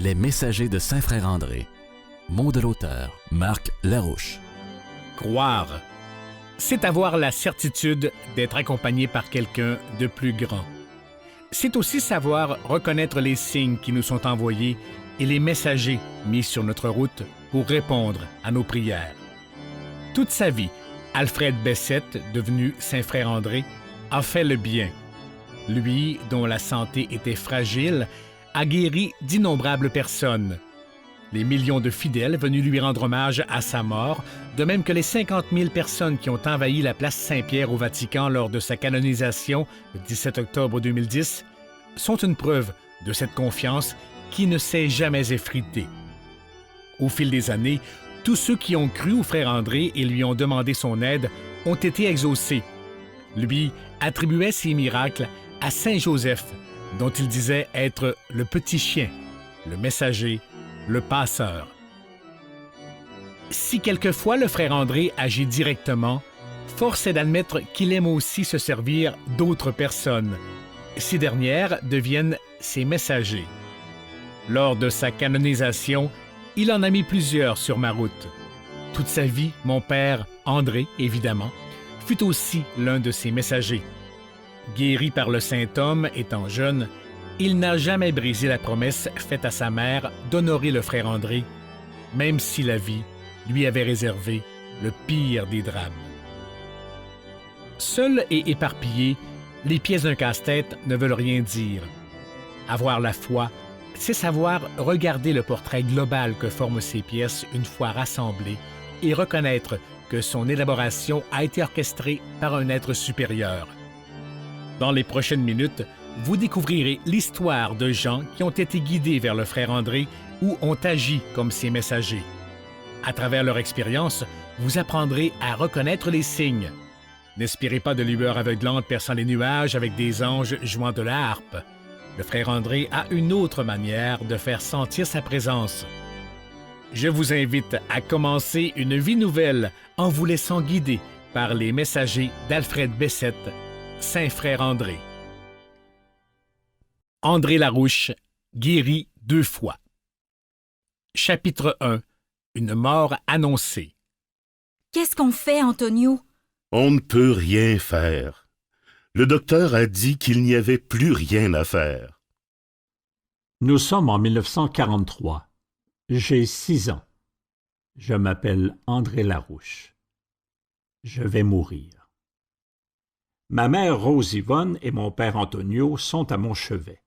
Les messagers de Saint-Frère-André. Mot de l'auteur, Marc Larouche. Croire, c'est avoir la certitude d'être accompagné par quelqu'un de plus grand. C'est aussi savoir reconnaître les signes qui nous sont envoyés et les messagers mis sur notre route pour répondre à nos prières. Toute sa vie, Alfred Bessette, devenu Saint-Frère-André, a fait le bien. Lui, dont la santé était fragile, a guéri d'innombrables personnes. Les millions de fidèles venus lui rendre hommage à sa mort, de même que les 50 000 personnes qui ont envahi la place Saint-Pierre au Vatican lors de sa canonisation le 17 octobre 2010, sont une preuve de cette confiance qui ne s'est jamais effritée. Au fil des années, tous ceux qui ont cru au frère André et lui ont demandé son aide ont été exaucés. Lui attribuait ses miracles à Saint Joseph, dont il disait être le petit chien, le messager, le passeur. Si quelquefois le frère André agit directement, force est d'admettre qu'il aime aussi se servir d'autres personnes. Ces dernières deviennent ses messagers. Lors de sa canonisation, il en a mis plusieurs sur ma route. Toute sa vie, mon père, André, évidemment, fut aussi l'un de ses messagers. Guéri par le saint homme étant jeune, il n'a jamais brisé la promesse faite à sa mère d'honorer le frère André, même si la vie lui avait réservé le pire des drames. Seuls et éparpillés, les pièces d'un casse-tête ne veulent rien dire. Avoir la foi, c'est savoir regarder le portrait global que forment ces pièces une fois rassemblées et reconnaître que son élaboration a été orchestrée par un être supérieur. Dans les prochaines minutes, vous découvrirez l'histoire de gens qui ont été guidés vers le frère André ou ont agi comme ses messagers. À travers leur expérience, vous apprendrez à reconnaître les signes. N'espérez pas de lueur aveuglante perçant les nuages avec des anges jouant de la harpe. Le frère André a une autre manière de faire sentir sa présence. Je vous invite à commencer une vie nouvelle en vous laissant guider par les messagers d'Alfred Bessette, Saint-Frère André. André Larouche, guéri 2 fois. Chapitre 1. Une mort annoncée. Qu'est-ce qu'on fait, Antonio? On ne peut rien faire. Le docteur a dit qu'il n'y avait plus rien à faire. Nous sommes en 1943. J'ai 6 ans. Je m'appelle André Larouche. Je vais mourir. Ma mère Rose Yvonne et mon père Antonio sont à mon chevet.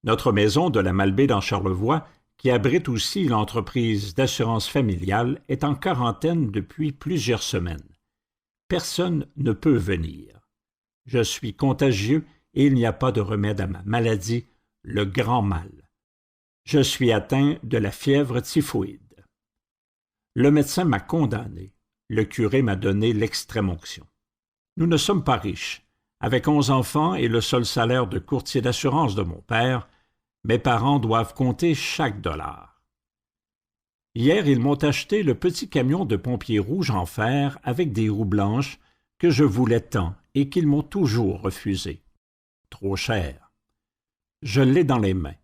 Notre maison de la Malbaie dans Charlevoix, qui abrite aussi l'entreprise d'assurance familiale, est en quarantaine depuis plusieurs semaines. Personne ne peut venir. Je suis contagieux et il n'y a pas de remède à ma maladie, le grand mal. Je suis atteint de la fièvre typhoïde. Le médecin m'a condamné. Le curé m'a donné l'extrême-onction. Nous ne sommes pas riches. Avec 11 enfants et le seul salaire de courtier d'assurance de mon père, mes parents doivent compter chaque dollar. Hier, ils m'ont acheté le petit camion de pompiers rouges en fer avec des roues blanches que je voulais tant et qu'ils m'ont toujours refusé. Trop cher. Je l'ai dans les mains.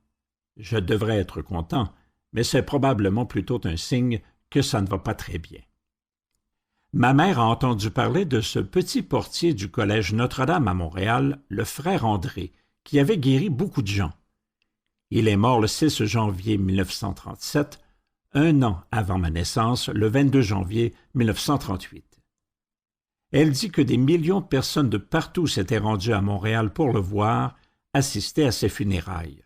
Je devrais être content, mais c'est probablement plutôt un signe que ça ne va pas très bien. Ma mère a entendu parler de ce petit portier du collège Notre-Dame à Montréal, le frère André, qui avait guéri beaucoup de gens. Il est mort le 6 janvier 1937, un an avant ma naissance, le 22 janvier 1938. Elle dit que des millions de personnes de partout s'étaient rendues à Montréal pour le voir, assister à ses funérailles.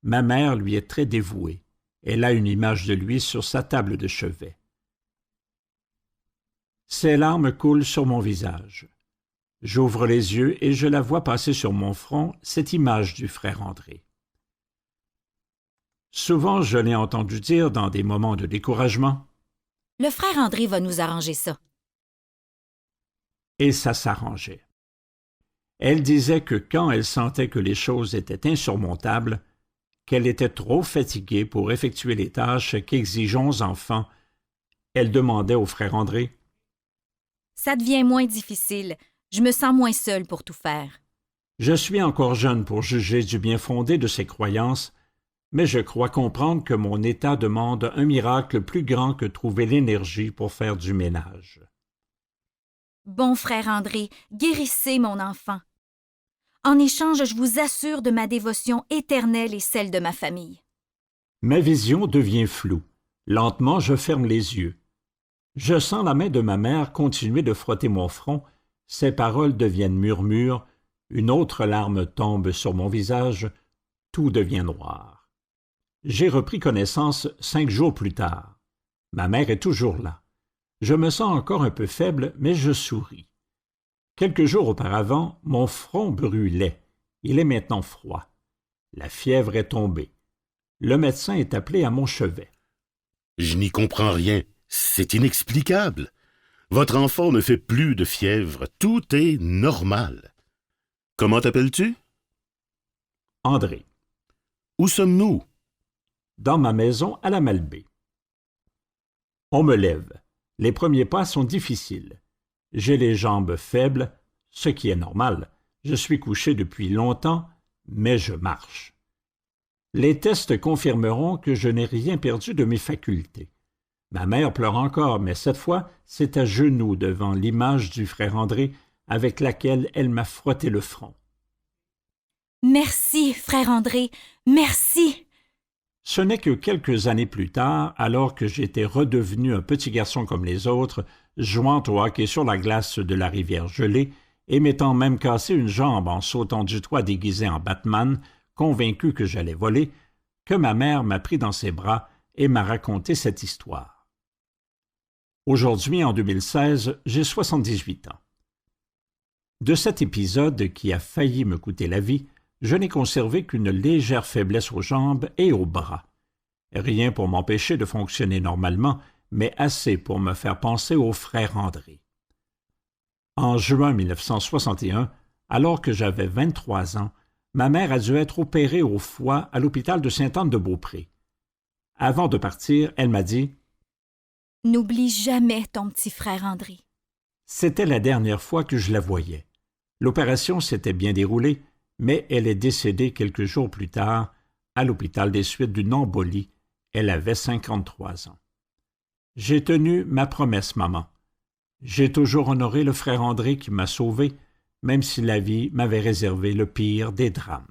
Ma mère lui est très dévouée. Elle a une image de lui sur sa table de chevet. Ses larmes coulent sur mon visage. J'ouvre les yeux et je la vois passer sur mon front cette image du frère André. Souvent, je l'ai entendu dire dans des moments de découragement. Le frère André va nous arranger ça. Et ça s'arrangeait. Elle disait que quand elle sentait que les choses étaient insurmontables, qu'elle était trop fatiguée pour effectuer les tâches qu'exigent 11 enfants, elle demandait au frère André. Ça devient moins difficile. Je me sens moins seule pour tout faire. Je suis encore jeune pour juger du bien fondé de ses croyances, mais je crois comprendre que mon état demande un miracle plus grand que trouver l'énergie pour faire du ménage. Bon frère André, guérissez mon enfant. En échange, je vous assure de ma dévotion éternelle et celle de ma famille. Ma vision devient floue. Lentement, je ferme les yeux. Je sens la main de ma mère continuer de frotter mon front. Ses paroles deviennent murmures. Une autre larme tombe sur mon visage. Tout devient noir. J'ai repris connaissance 5 jours plus tard. Ma mère est toujours là. Je me sens encore un peu faible, mais je souris. Quelques jours auparavant, mon front brûlait. Il est maintenant froid. La fièvre est tombée. Le médecin est appelé à mon chevet. Je n'y comprends rien. C'est inexplicable. Votre enfant ne fait plus de fièvre. Tout est normal. Comment t'appelles-tu? André. Où sommes-nous? Dans ma maison à la Malbaie. On me lève. Les premiers pas sont difficiles. J'ai les jambes faibles, ce qui est normal. Je suis couché depuis longtemps, mais je marche. Les tests confirmeront que je n'ai rien perdu de mes facultés. Ma mère pleure encore, mais cette fois, c'est à genoux devant l'image du frère André avec laquelle elle m'a frotté le front. Merci, frère André, merci. Ce n'est que quelques années plus tard, alors que j'étais redevenu un petit garçon comme les autres, jouant au hockey sur la glace de la rivière gelée et m'étant même cassé une jambe en sautant du toit déguisé en Batman, convaincu que j'allais voler, que ma mère m'a pris dans ses bras et m'a raconté cette histoire. Aujourd'hui, en 2016, j'ai 78 ans. De cet épisode qui a failli me coûter la vie, je n'ai conservé qu'une légère faiblesse aux jambes et aux bras. Rien pour m'empêcher de fonctionner normalement, mais assez pour me faire penser au frère André. En juin 1961, alors que j'avais 23 ans, ma mère a dû être opérée au foie à l'hôpital de Sainte-Anne-de-Beaupré. Avant de partir, elle m'a dit « N'oublie jamais ton petit frère André. » C'était la dernière fois que je la voyais. L'opération s'était bien déroulée, mais elle est décédée quelques jours plus tard à l'hôpital des suites d'une embolie. Elle avait 53 ans. J'ai tenu ma promesse, maman. J'ai toujours honoré le frère André qui m'a sauvé, même si la vie m'avait réservé le pire des drames.